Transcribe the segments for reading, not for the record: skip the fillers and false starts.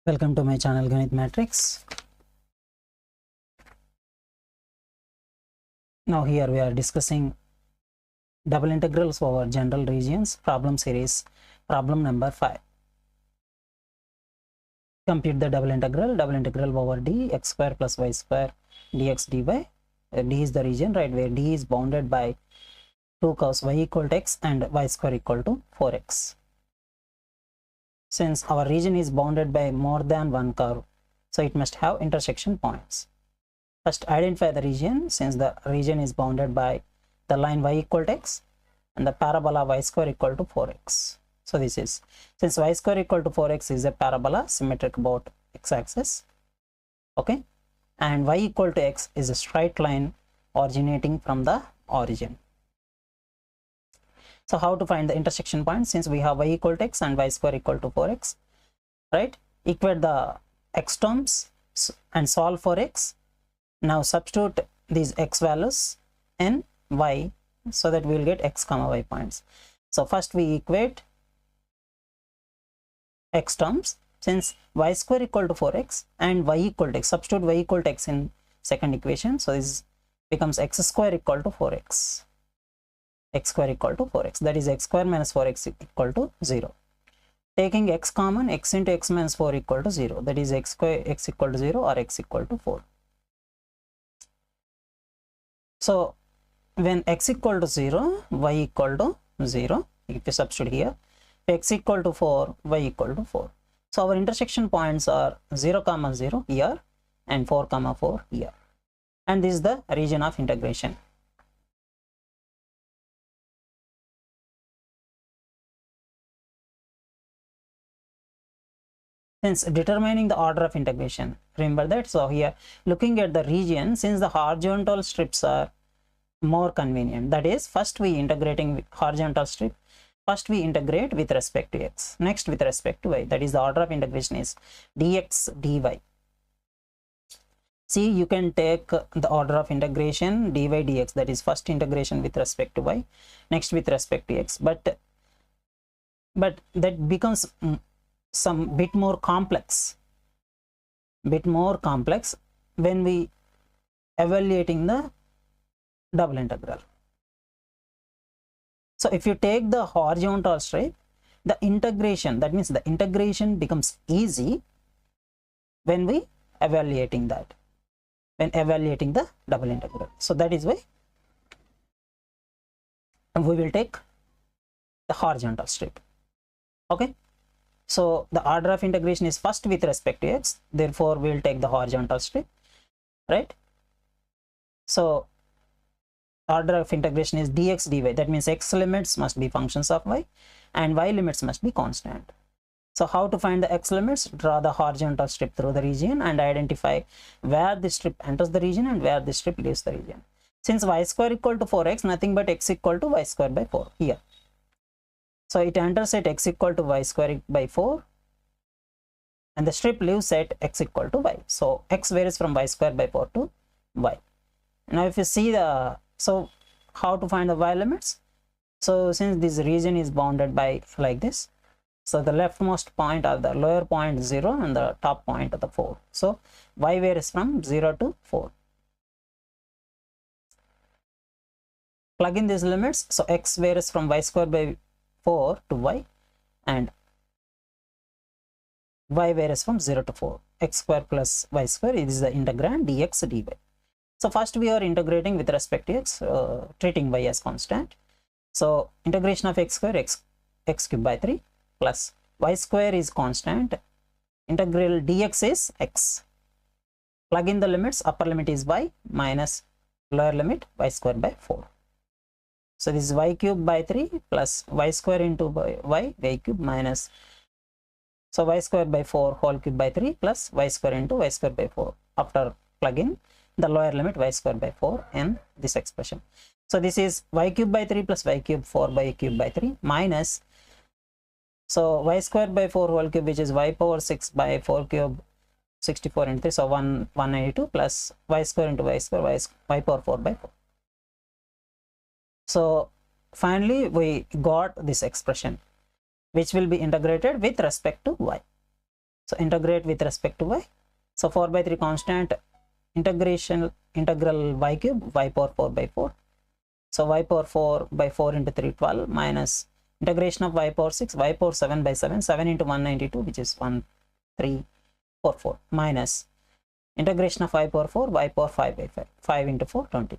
Welcome to my channel Ganit Matrix. Now here we are discussing double integrals over general regions, problem series, problem number 5. Compute the double integral over d x square plus y square dx dy. D is the region, right, where d is bounded by two curves y equal to x and y square equal to 4x. Since our region is bounded by more than one curve, so it must have intersection points. First, identify the region. Since the region is bounded by the line y equal to x and the parabola y square equal to 4x. So this is, since y square equal to 4x is a parabola symmetric about x-axis, okay, and y equal to x is a straight line originating from the origin. So how to find the intersection point? Since we have y equal to x and y square equal to 4x, right? Equate the x terms and solve for x. Now substitute these x values in y so that we will get x comma y points. So first we equate x terms. Since y square equal to 4x and y equal to x, substitute y equal to x in second equation. So this becomes x square equal to 4x. X square equal to 4x, that is x square minus 4x equal to 0. Taking x common, x into x minus 4 equal to 0, that is x square x equal to 0 or x equal to 4. So when x equal to 0, y equal to 0, if you substitute here, x equal to 4, y equal to 4. So our intersection points are 0 comma 0 here and 4 comma 4 here, and this is the region of integration. Since determining the order of integration, remember that. So here looking at the region, since the horizontal strips are more convenient, that is, first we integrating with horizontal strip, first we integrate with respect to x, next with respect to y, that is the order of integration is dx dy. See, you can take the order of integration dy dx, that is first integration with respect to y, next with respect to x, but that becomes some bit more complex when we evaluating the double integral. So if you take the horizontal strip, the integration, that means the integration becomes easy when we evaluating that, when evaluating the double integral. So that is why we will take the horizontal strip, okay. So the order of integration is first with respect to x, therefore we will take the horizontal strip, right? So order of integration is dx dy, that means x limits must be functions of y and y limits must be constant. So how to find the x limits? Draw the horizontal strip through the region and identify where the strip enters the region and where the strip leaves the region. Since y square equal to 4x, nothing but x equal to y square by 4 here. So it enters at x equal to y square by 4 and the strip leaves at x equal to y. So x varies from y square by 4 to y. Now if you see the, so how to find the y limits? So since this region is bounded by like this, so the leftmost point or the lower point 0 and the top point of the 4. So y varies from 0 to 4. Plug in these limits. So x varies from y square by 4 to y and y varies from 0 to 4. X square plus y square is the integrand dx dy. So first we are integrating with respect to x, treating y as constant. So integration of x square, x cube by 3 plus y square is constant, integral dx is x. Plug in the limits, upper limit is y minus lower limit y square by 4. So this is y cube by 3 plus y square into y cube minus, so y square by 4 whole cube by 3 plus y square into y square by 4 after plugging the lower limit y square by 4 in this expression. So this is y cube by 3 plus y cube 4 by cube by 3 minus, so y square by 4 whole cube, which is y power 6 by 4 cube 64 into 3, so 192 plus y square into y square y power 4 by 4. So finally we got this expression which will be integrated with respect to y. So integrate with respect to y. So 4 by 3 constant, integral y cube, y power 4 by 4. So y power 4 by 4 into 3, 12, minus integration of y power 6, y power 7 by 7, 7 into 192, which is 1344, minus integration of y power 4, y power 5 by 5, 5 into 4, 20.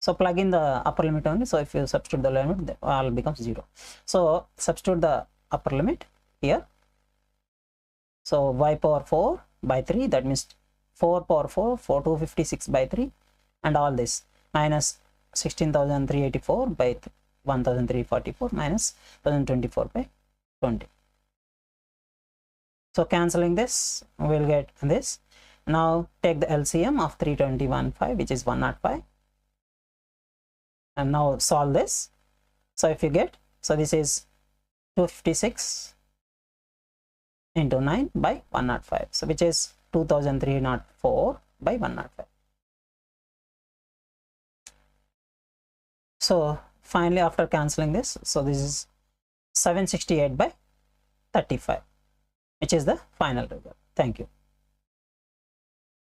So plug in the upper limit only. So if you substitute the limit, all becomes 0. So substitute the upper limit here. So y power 4 by 3, that means 4 power 4, 256 by 3, and all this, minus 16,384 by 1,344, minus 1,024 by 20. So cancelling this, we will get this. Now take the LCM of 321.5, which is 105, and now solve this. So if you get, so this is 256 into 9 by 105, so which is 2304 by 105. So finally, after cancelling this, so this is 768 by 35, which is the final result. Thank you.